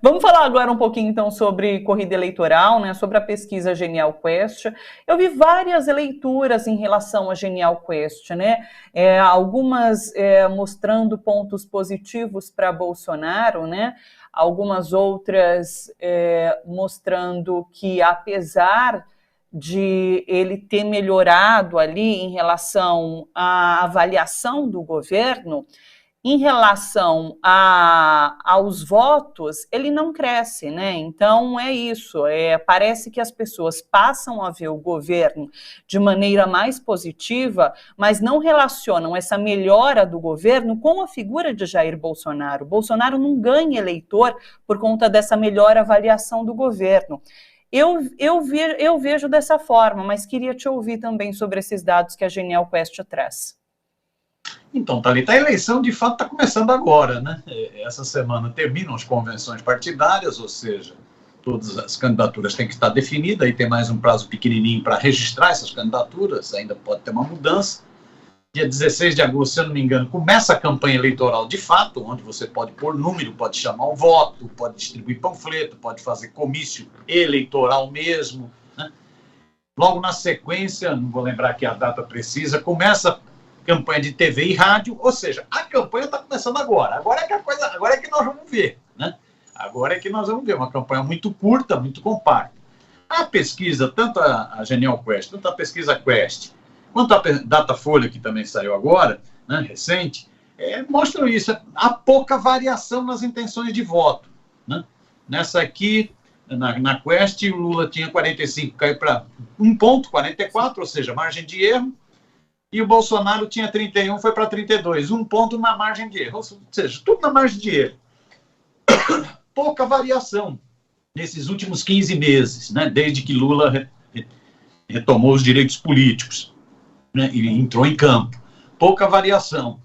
Vamos falar agora um pouquinho, então, sobre corrida eleitoral, né, sobre a pesquisa Genial Quest. Eu vi várias leituras em relação a Genial Quest, né, algumas mostrando pontos positivos para Bolsonaro, né, algumas outras mostrando que, apesar de ele ter melhorado ali em relação à avaliação do governo, em relação aos votos, ele não cresce, né? Então é isso. Parece que as pessoas passam a ver o governo de maneira mais positiva, mas não relacionam essa melhora do governo com a figura de Jair Bolsonaro. Bolsonaro não ganha eleitor por conta dessa melhor avaliação do governo. Eu vejo dessa forma, mas queria te ouvir também sobre esses dados que a Genial Quest traz. Então, Thalita, a eleição de fato está começando agora, né? Essa semana terminam as convenções partidárias, ou seja, todas as candidaturas têm que estar definidas, e tem mais um prazo pequenininho para registrar essas candidaturas, ainda pode ter uma mudança. Dia 16 de agosto, se eu não me engano, começa a campanha eleitoral de fato, onde você pode pôr número, pode chamar o voto, pode distribuir panfleto, pode fazer comício eleitoral mesmo, né? Logo na sequência, não vou lembrar aqui a data precisa, começa campanha de TV e rádio, ou seja, a campanha está começando agora. Agora é que nós vamos ver, né? Agora é que nós vamos ver uma campanha muito curta, muito compacta. A pesquisa, tanto a Genial Quest, tanto a pesquisa Quest, quanto a Datafolha, que também saiu agora, né, recente, mostram isso. Há pouca variação nas intenções de voto, né? Nessa aqui, na Quest, o Lula tinha 45, caiu para 1,44, ou seja, margem de erro. E o Bolsonaro tinha 31, foi para 32. Um ponto na margem de erro. Ou seja, tudo na margem de erro. Pouca variação nesses últimos 15 meses, né, desde que Lula retomou os direitos políticos, né, e entrou em campo. Pouca variação.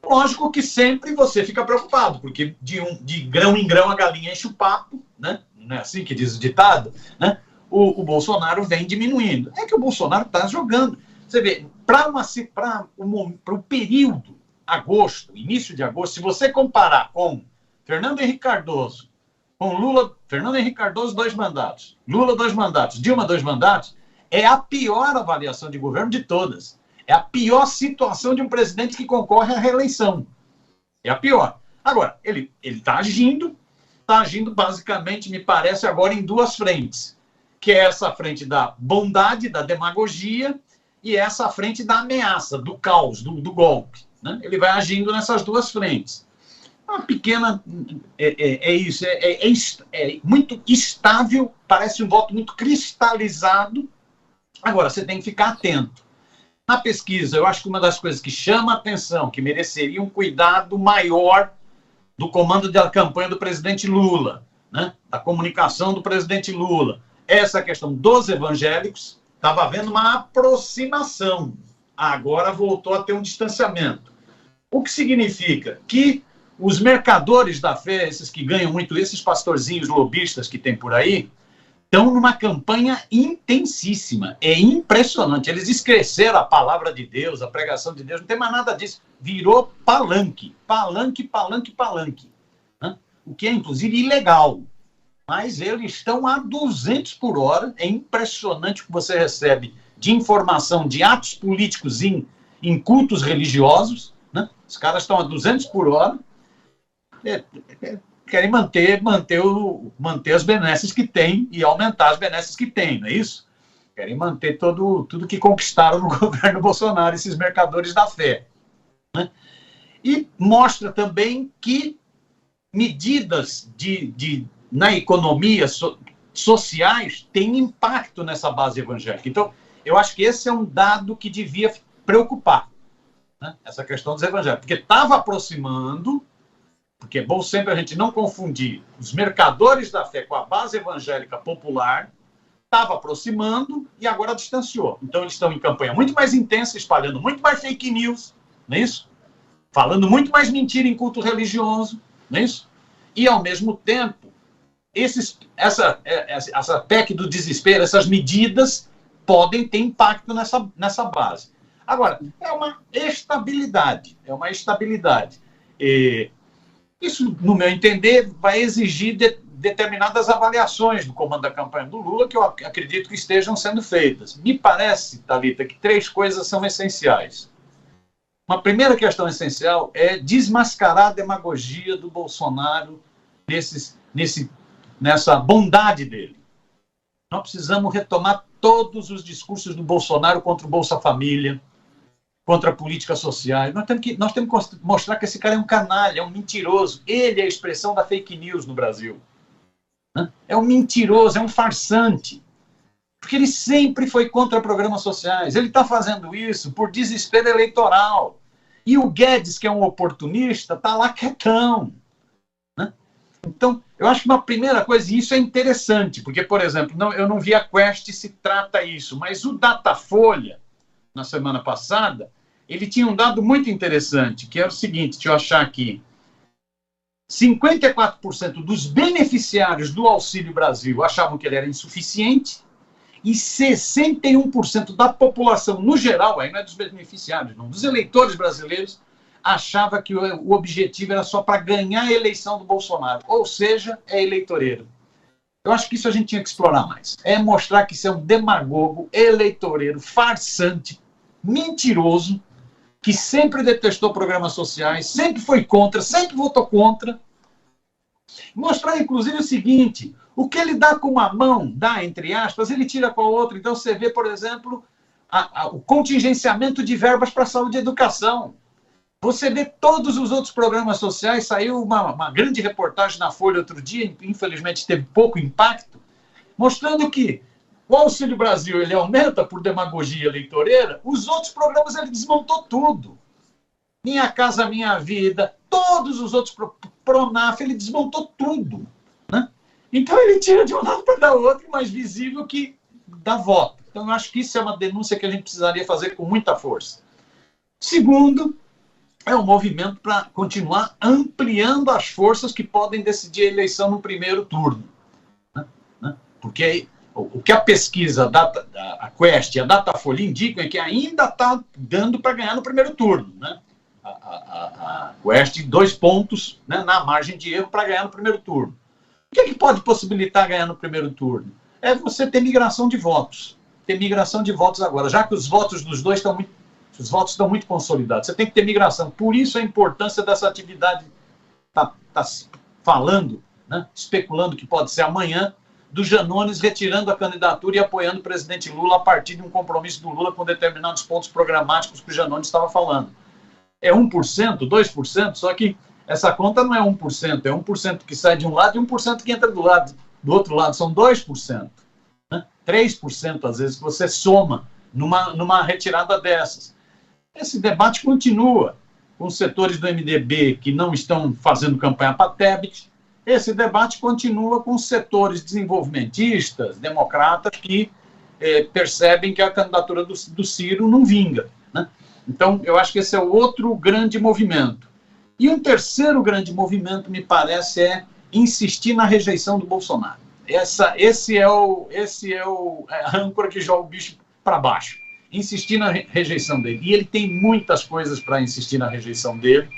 Lógico que sempre você fica preocupado, porque de grão em grão a galinha enche o papo, né? Não é assim que diz o ditado? Né? O Bolsonaro vem diminuindo. É que o Bolsonaro está jogando. Você vê, para o período, agosto, início de agosto, se você comparar com Fernando Henrique Cardoso, com Lula, Fernando Henrique Cardoso, 2 mandatos, Lula, 2 mandatos, Dilma, 2 mandatos, é a pior avaliação de governo de todas. É a pior situação de um presidente que concorre à reeleição. É a pior. Agora, ele está agindo basicamente, me parece, agora em 2 frentes, que é essa frente da bondade, da demagogia, e essa frente da ameaça, do caos, do golpe, né? Ele vai agindo nessas 2 frentes. Uma pequena... isso, é muito estável, parece um voto muito cristalizado. Agora, você tem que ficar atento. Na pesquisa, eu acho que uma das coisas que chama a atenção, que mereceria um cuidado maior do comando da campanha do presidente Lula, né? Da comunicação do presidente Lula, é essa questão dos evangélicos. Estava havendo uma aproximação, agora voltou a ter um distanciamento. O que significa que os mercadores da fé, esses que ganham muito, esses pastorzinhos lobistas que tem por aí, estão numa campanha intensíssima. É impressionante. Eles esqueceram a palavra de Deus, a pregação de Deus, não tem mais nada disso. Virou palanque, palanque. Né? O que é, inclusive, ilegal. Mas eles estão a 200 por hora. É impressionante o que você recebe de informação de atos políticos em cultos religiosos, né? Os caras estão a 200 por hora. Querem manter as benesses que têm e aumentar as benesses que têm, não é isso? Querem manter tudo que conquistaram no governo Bolsonaro, esses mercadores da fé, né? E mostra também que medidas na economia sociais têm impacto nessa base evangélica. Então, eu acho que esse é um dado que devia preocupar, né? Essa questão dos evangélicos, porque estava aproximando, porque é bom sempre a gente não confundir os mercadores da fé com a base evangélica popular, estava aproximando e agora distanciou. Então, eles estão em campanha muito mais intensa, espalhando muito mais fake news, não é isso? Falando muito mais mentira em culto religioso, não é isso? E, ao mesmo tempo, essa PEC do desespero, essas medidas podem ter impacto nessa base. Agora, é uma estabilidade. Isso, no meu entender, vai exigir determinadas avaliações do comando da campanha do Lula, que eu acredito que estejam sendo feitas. Me parece, Thalita, que 3 coisas são essenciais. Uma primeira questão essencial é desmascarar a demagogia do Bolsonaro nessa bondade dele. Nós precisamos retomar todos os discursos do Bolsonaro contra o Bolsa Família, contra políticas sociais. Nós temos que mostrar que esse cara é um canalha, é um mentiroso. Ele é a expressão da fake news no Brasil. É um mentiroso, é um farsante. Porque ele sempre foi contra programas sociais. Ele está fazendo isso por desespero eleitoral. E o Guedes, que é um oportunista, está lá quietão. Então, eu acho que uma primeira coisa, e isso é interessante, porque, por exemplo, eu não vi a Quest se trata isso, mas o Datafolha, na semana passada, ele tinha um dado muito interessante, que era o seguinte, deixa eu achar aqui, 54% dos beneficiários do Auxílio Brasil achavam que ele era insuficiente e 61% da população, no geral, aí não é dos beneficiários, não, dos eleitores brasileiros, achava que o objetivo era só para ganhar a eleição do Bolsonaro, ou seja, é eleitoreiro. Eu acho que isso a gente tinha que explorar mais. É mostrar que isso é um demagogo, eleitoreiro, farsante, mentiroso, que sempre detestou programas sociais, sempre foi contra, sempre votou contra. Mostrar, inclusive, o seguinte, o que ele dá com uma mão, dá, entre aspas, ele tira com a outra. Então, você vê, por exemplo, o contingenciamento de verbas para saúde e educação. Você vê todos os outros programas sociais, saiu uma grande reportagem na Folha outro dia, infelizmente teve pouco impacto, mostrando que o Auxílio Brasil ele aumenta por demagogia eleitoreira, os outros programas ele desmontou tudo. Minha Casa Minha Vida, todos os outros, Pronaf, ele desmontou tudo. Né? Então ele tira de um lado para dar outro, mais visível que dá voto. Então eu acho que isso é uma denúncia que a gente precisaria fazer com muita força. Segundo, é um movimento para continuar ampliando as forças que podem decidir a eleição no primeiro turno. Porque o que a pesquisa, a Quest e a Datafolha indicam é que ainda está dando para ganhar no primeiro turno. Né? A Quest, 2 pontos, né, na margem de erro para ganhar no primeiro turno. O que pode possibilitar ganhar no primeiro turno? É você ter migração de votos. Ter migração de votos agora, já que os votos dos dois estão muito... Os votos estão muito consolidados. Você tem que ter migração. Por isso a importância dessa atividade está falando, né, especulando que pode ser amanhã, do Janones retirando a candidatura e apoiando o presidente Lula a partir de um compromisso do Lula com determinados pontos programáticos que o Janones estava falando. É 1%, 2%, só que essa conta não é 1%, é 1% que sai de um lado e 1% que entra do outro lado. São 2%. Né? 3%, às vezes, que você soma numa retirada dessas. Esse debate continua com os setores do MDB que não estão fazendo campanha para Tebet. Esse debate continua com os setores desenvolvimentistas, democratas, que percebem que a candidatura do Ciro não vinga. Né? Então, eu acho que esse é o outro grande movimento. E um terceiro grande movimento, me parece, é insistir na rejeição do Bolsonaro. Esse é a âncora que joga o bicho para baixo. Insistir na rejeição dele. E ele tem muitas coisas para insistir na rejeição dele,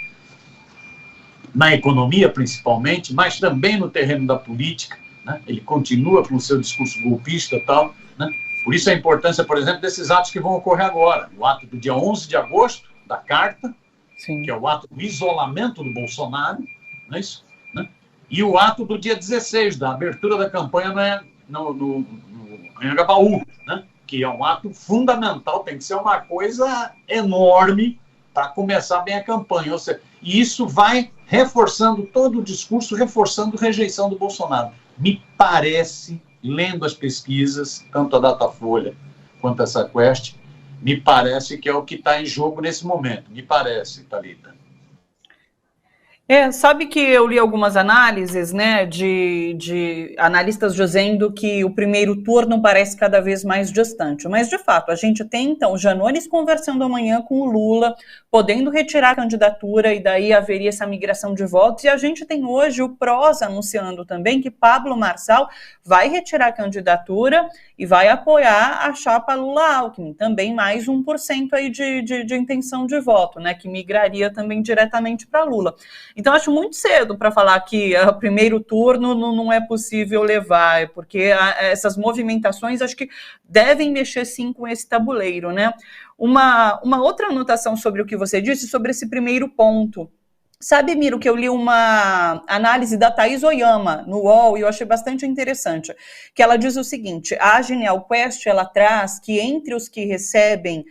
na economia principalmente, mas também no terreno da política. Né? Ele continua com o seu discurso golpista e tal. Né? Por isso a importância, por exemplo, desses atos que vão ocorrer agora. O ato do dia 11 de agosto, da Carta, Sim. que é o ato do isolamento do Bolsonaro, não é isso? Né? E o ato do dia 16, da abertura da campanha no Anhangabaú, né? que é um ato fundamental, tem que ser uma coisa enorme para começar bem a campanha. Ou seja, e isso vai reforçando todo o discurso, reforçando a rejeição do Bolsonaro. Me parece, lendo as pesquisas, tanto a Datafolha quanto essa Quest, me parece que é o que está em jogo nesse momento. Me parece, Thalita. Sabe que eu li algumas análises, né, de analistas dizendo que o primeiro turno parece cada vez mais distante, mas de fato a gente tem então o Janones conversando amanhã com o Lula, podendo retirar a candidatura e daí haveria essa migração de votos, e a gente tem hoje o PROS anunciando também que Pablo Marçal vai retirar a candidatura e vai apoiar a chapa Lula-Alckmin, também mais 1% aí de intenção de voto, né, que migraria também diretamente para Lula. Então, acho muito cedo para falar que o primeiro turno não é possível levar, porque essas movimentações acho que devem mexer sim com esse tabuleiro, né? Uma outra anotação sobre o que você disse, sobre esse primeiro ponto. Sabe, Miro, que eu li uma análise da Thaís Oyama no UOL e eu achei bastante interessante, que ela diz o seguinte: a Genial Quest, ela traz que entre os que recebem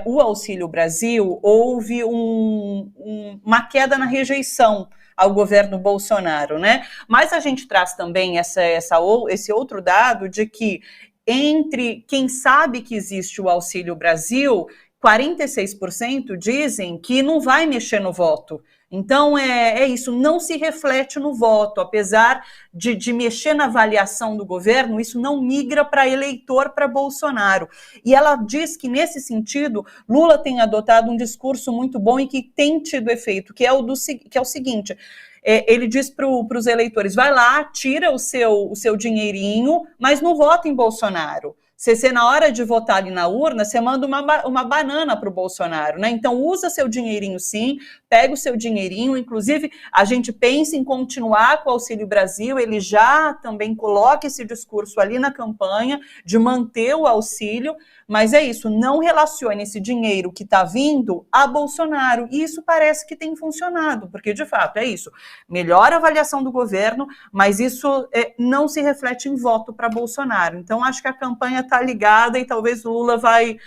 o Auxílio Brasil, houve uma queda na rejeição ao governo Bolsonaro, né? Mas a gente traz também esse outro dado de que entre quem sabe que existe o Auxílio Brasil, 46% dizem que não vai mexer no voto. Então, isso, não se reflete no voto, apesar de mexer na avaliação do governo, isso não migra para eleitor, para Bolsonaro. E ela diz que, nesse sentido, Lula tem adotado um discurso muito bom e que tem tido efeito, que é o seguinte: ele diz para os eleitores, vai lá, tira o seu dinheirinho, mas não vota em Bolsonaro. Você, na hora de votar ali na urna, você manda uma banana para o Bolsonaro, né? Então, usa seu dinheirinho sim, pega o seu dinheirinho. Inclusive, a gente pensa em continuar com o Auxílio Brasil, ele já também coloca esse discurso ali na campanha de manter o auxílio, mas é isso, não relacione esse dinheiro que está vindo a Bolsonaro. E isso parece que tem funcionado, porque, de fato, é isso. Melhora a avaliação do governo, mas isso não se reflete em voto para Bolsonaro. Então, acho que a campanha está ligada e talvez Lula vai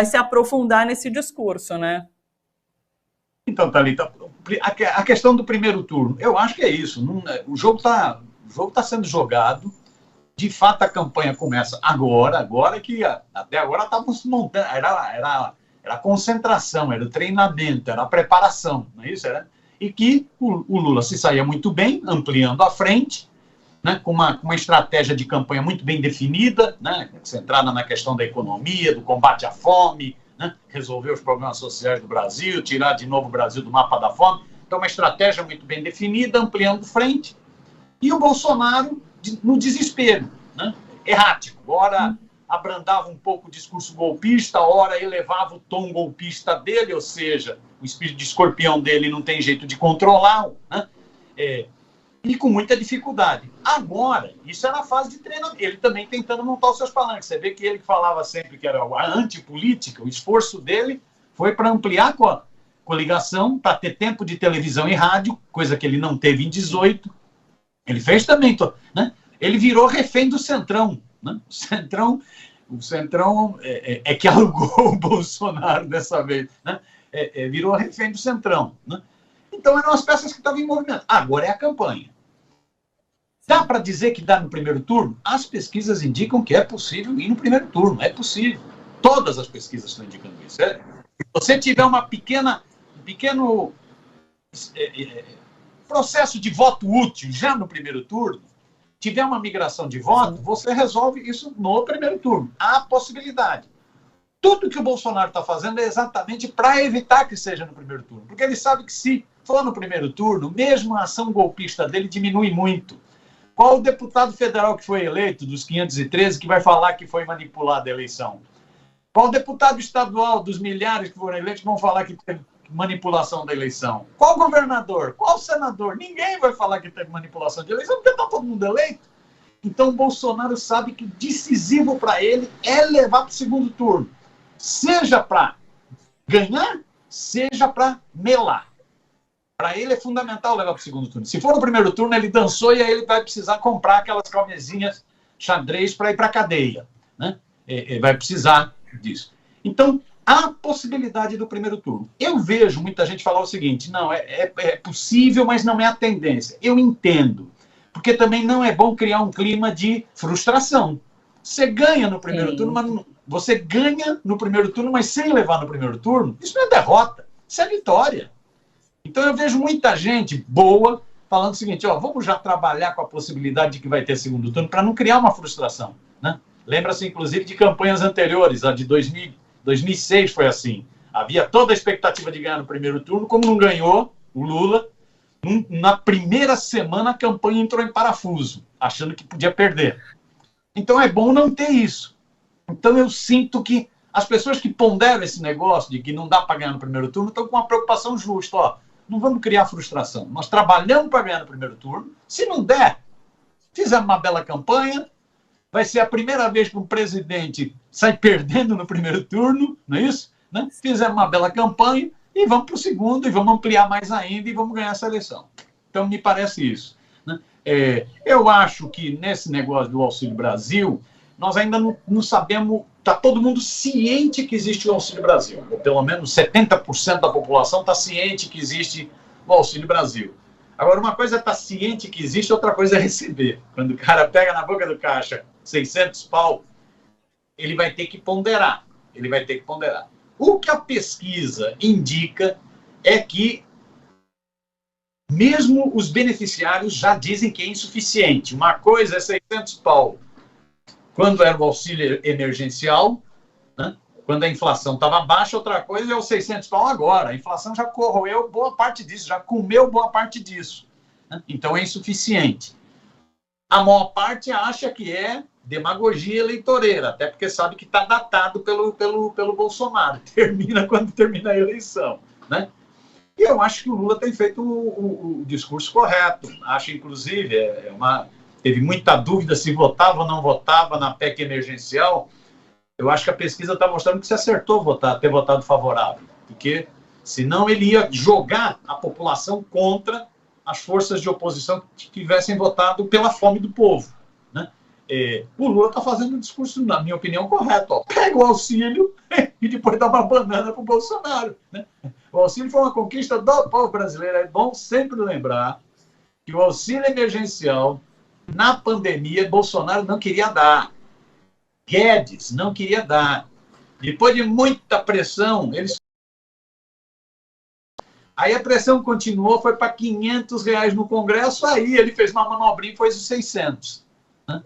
se aprofundar nesse discurso, né? Então, Thalita, a questão do primeiro turno, eu acho que é isso. O jogo tá sendo jogado. De fato, a campanha começa agora que até agora estávamos montando, era a concentração, era o treinamento, era a preparação, não é isso? E que o Lula se saía muito bem, ampliando a frente, né, com uma estratégia de campanha muito bem definida, né, centrada na questão da economia, do combate à fome, né, resolver os problemas sociais do Brasil, tirar de novo o Brasil do mapa da fome. Então, uma estratégia muito bem definida, ampliando frente. E o Bolsonaro no desespero, né, errático. Ora abrandava um pouco o discurso golpista, ora elevava o tom golpista dele, ou seja, o espírito de escorpião dele não tem jeito de controlar, né? E com muita dificuldade. Agora, isso era a fase de treinamento. Ele também tentando montar os seus palanques. Você vê que ele que falava sempre que era a antipolítica, o esforço dele foi para ampliar com a coligação, para ter tempo de televisão e rádio, coisa que ele não teve em 18. Ele fez também, né? Ele virou refém do Centrão, né? O Centrão que alugou o Bolsonaro dessa vez, né? Virou refém do Centrão, né? Então eram as peças que estavam em movimento. Agora é a campanha. Dá para dizer que dá no primeiro turno? As pesquisas indicam que é possível ir no primeiro turno, é possível. Todas as pesquisas estão indicando isso. Se você tiver um pequeno processo de voto útil já no primeiro turno, tiver uma migração de voto, você resolve isso no primeiro turno. Há possibilidade. Tudo que o Bolsonaro está fazendo é exatamente para evitar que seja no primeiro turno. Porque ele sabe que se for no primeiro turno, mesmo a ação golpista dele diminui muito. Qual o deputado federal que foi eleito, dos 513, que vai falar que foi manipulada a eleição? Qual o deputado estadual, dos milhares que foram eleitos, que vão falar que teve manipulação da eleição? Qual governador? Qual senador? Ninguém vai falar que teve manipulação de eleição, porque está todo mundo eleito. Então, o Bolsonaro sabe que o decisivo para ele é levar para o segundo turno. Seja para ganhar, seja para melar. Para ele é fundamental levar para o segundo turno. Se for no primeiro turno, ele dançou e aí ele vai precisar comprar aquelas camisinhas xadrez para ir para a cadeia, né? Vai precisar disso. Então, há possibilidade do primeiro turno. Eu vejo muita gente falar o seguinte: não, é possível, mas não é a tendência. Eu entendo. Porque também não é bom criar um clima de frustração. Você ganha no primeiro turno, mas você ganha no primeiro turno, mas sem levar no primeiro turno, isso não é derrota, isso é vitória. Então eu vejo muita gente boa falando o seguinte: vamos já trabalhar com a possibilidade de que vai ter segundo turno para não criar uma frustração, né? Lembra-se, inclusive, de campanhas anteriores, a de 2006 foi assim. Havia toda a expectativa de ganhar no primeiro turno, como não ganhou o Lula, na primeira semana a campanha entrou em parafuso, achando que podia perder. Então é bom não ter isso. Então eu sinto que as pessoas que ponderam esse negócio de que não dá para ganhar no primeiro turno estão com uma preocupação justa. não vamos criar frustração. Nós trabalhamos para ganhar no primeiro turno. Se não der, fizemos uma bela campanha. Vai ser a primeira vez que um presidente sai perdendo no primeiro turno, não é isso? Né? Fizemos uma bela campanha e vamos para o segundo, e vamos ampliar mais ainda e vamos ganhar essa eleição. Então, me parece isso. Né? Eu acho que nesse negócio do Auxílio Brasil, nós ainda não sabemos, está todo mundo ciente que existe o Auxílio Brasil, ou pelo menos 70% da população está ciente que existe o Auxílio Brasil. Agora, uma coisa é estar ciente que existe, outra coisa é receber. Quando o cara pega na boca do caixa 600 pau, ele vai ter que ponderar. O que a pesquisa indica é que mesmo os beneficiários já dizem que é insuficiente. Uma coisa é 600 pau quando era o auxílio emergencial, né? Quando a inflação estava baixa, outra coisa é os 600 pau agora. A inflação já corroeu boa parte disso, já comeu boa parte disso. Né? Então é insuficiente. A maior parte acha que é demagogia eleitoreira, até porque sabe que está datado pelo Bolsonaro. Termina quando termina a eleição. Né? E eu acho que o Lula tem feito o discurso correto. Acho, inclusive, teve muita dúvida se votava ou não votava na PEC emergencial. Eu acho que a pesquisa está mostrando que se acertou ter votado favorável. Porque senão ele ia jogar a população contra as forças de oposição que tivessem votado pela fome do povo. Né? O Lula está fazendo um discurso, na minha opinião, correto. Ó. Pega o auxílio e depois dá uma banana para o Bolsonaro. Né? O auxílio foi uma conquista do povo brasileiro. É bom sempre lembrar que o auxílio emergencial, na pandemia, Bolsonaro não queria dar. Guedes não queria dar. Depois de muita pressão, aí a pressão continuou, foi para R$500 no Congresso, aí ele fez uma manobrinha e foi os 600. Né?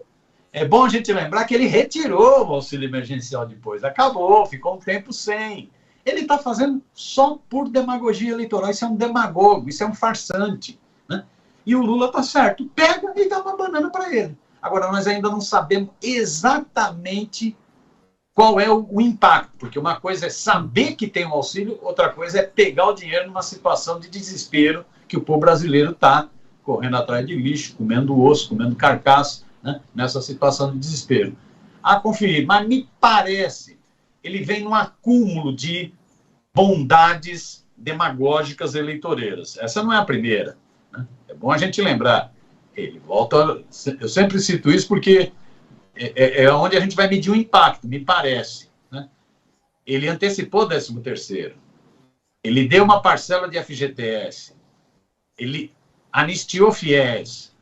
É bom a gente lembrar que ele retirou o auxílio emergencial depois. Acabou, ficou um tempo sem. Ele está fazendo só por demagogia eleitoral. Isso é um demagogo, isso é um farsante. Né? E o Lula está certo. Pega e dá uma banana para ele. Agora, nós ainda não sabemos exatamente qual é o impacto, porque uma coisa é saber que tem um auxílio, outra coisa é pegar o dinheiro numa situação de desespero que o povo brasileiro está correndo atrás de lixo, comendo osso, comendo carcaça, né, nessa situação de desespero. A conferir, mas me parece, ele vem num acúmulo de bondades demagógicas eleitoreiras. Essa não é a primeira. Né? É bom a gente lembrar. Ele volta, eu sempre cito isso porque é onde a gente vai medir o impacto, me parece. Né? Ele antecipou o 13º. Ele deu uma parcela de FGTS. Ele anistiou FIES.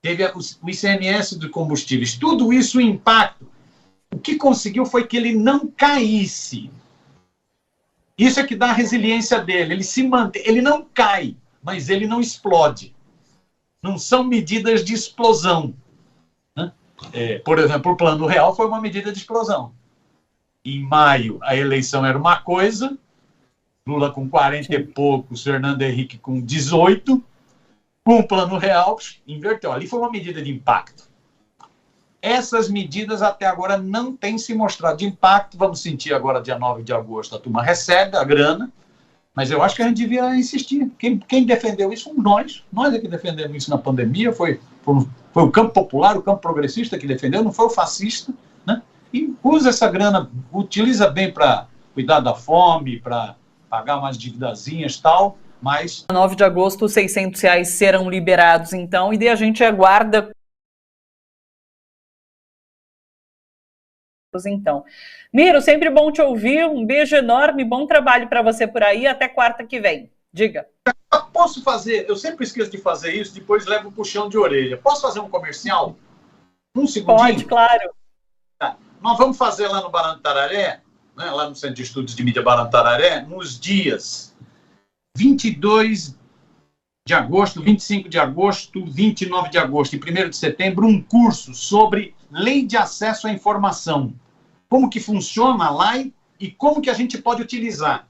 Teve o ICMS de combustíveis. Tudo isso, o impacto. O que conseguiu foi que ele não caísse. Isso é que dá a resiliência dele. Ele se mantém. Ele não cai, mas ele não explode. Não são medidas de explosão. Né? Por exemplo, o Plano Real foi uma medida de explosão. Em maio, a eleição era uma coisa, Lula com 40 e poucos, Fernando Henrique com 18, com o Plano Real, inverteu. Ali foi uma medida de impacto. Essas medidas até agora não têm se mostrado de impacto. Vamos sentir agora, dia 9 de agosto, a turma recebe a grana. Mas eu acho que a gente devia insistir. Quem defendeu isso fomos nós. Nós é que defendemos isso na pandemia. Foi o campo popular, o campo progressista que defendeu, não foi o fascista. Né? E usa essa grana, utiliza bem para cuidar da fome, para pagar umas dívidazinhas e tal, mas... 9 de agosto, os R$600 serão liberados, então, e daí a gente aguarda... Então, Miro, sempre bom te ouvir, um beijo enorme, bom trabalho para você por aí, até quarta que vem. Diga. Posso fazer, eu sempre esqueço de fazer isso, depois levo um puxão de orelha. Posso fazer um comercial? Um segundinho? Pode, claro. Tá. Nós vamos fazer lá no Barão do Tararé, né, lá no Centro de Estudos de Mídia Barão do Tararé, nos dias 22 de agosto, 25 de agosto, 29 de agosto e 1º de setembro, um curso sobre Lei de Acesso à Informação. Como que funciona lá e como que a gente pode utilizar.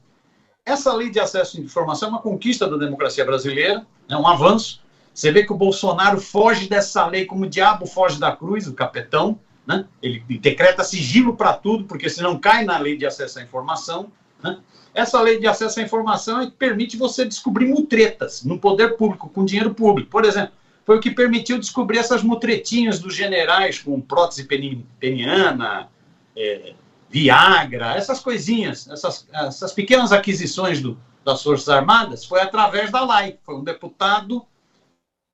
Essa Lei de Acesso à Informação é uma conquista da democracia brasileira, é um avanço. Você vê que o Bolsonaro foge dessa lei como o diabo foge da cruz, o capetão. Né? Ele decreta sigilo para tudo, porque senão cai na Lei de Acesso à Informação. né? Essa lei de acesso à informação é que permite você descobrir mutretas no poder público, com dinheiro público. Por exemplo, foi o que permitiu descobrir essas mutretinhas dos generais com prótese peniana, Viagra, essas coisinhas, essas pequenas aquisições das Forças Armadas, foi através da LAI. Foi um deputado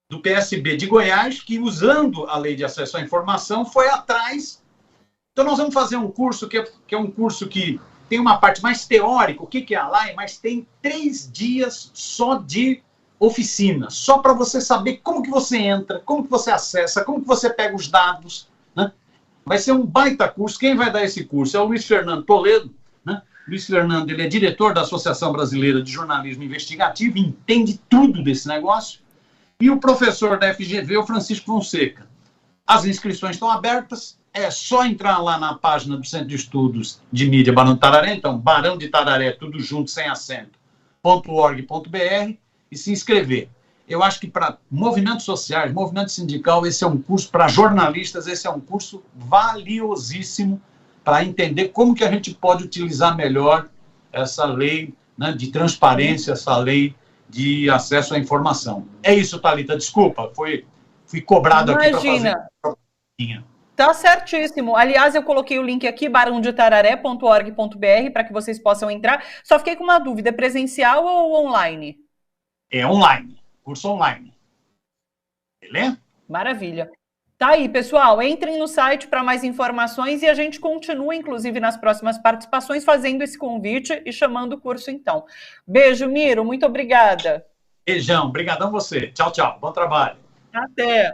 do PSB de Goiás que, usando a lei de acesso à informação, foi atrás. Então, nós vamos fazer um curso que é um curso que tem uma parte mais teórica, o que é a LAI, mas tem 3 dias só de oficina, só para você saber como que você entra, como que você acessa, como que você pega os dados, né? Vai ser um baita curso. Quem vai dar esse curso é o Luiz Fernando Toledo, né? Luiz Fernando, ele é diretor da Associação Brasileira de Jornalismo Investigativo, entende tudo desse negócio, e o professor da FGV, o Francisco Fonseca. As inscrições estão abertas, é só entrar lá na página do Centro de Estudos de Mídia Barão de Tararé, então, Barão de Tararé, tudo junto, sem acento, .org.br, e se inscrever. Eu acho que para movimentos sociais, movimento sindical, esse é um curso para jornalistas, esse é um curso valiosíssimo para entender como que a gente pode utilizar melhor essa lei, né, de transparência, essa lei de acesso à informação. É isso, Thalita, desculpa, fui cobrado aqui para fazer. Tá certíssimo. Aliás, eu coloquei o link aqui, barãodetararé.org.br, para que vocês possam entrar. Só fiquei com uma dúvida, presencial ou online? É online, curso online. Beleza? Maravilha. Tá aí, pessoal, entrem no site para mais informações e a gente continua, inclusive, nas próximas participações, fazendo esse convite e chamando o curso, então. Beijo, Miro, muito obrigada. Beijão, brigadão você. Tchau, tchau. Bom trabalho. Até.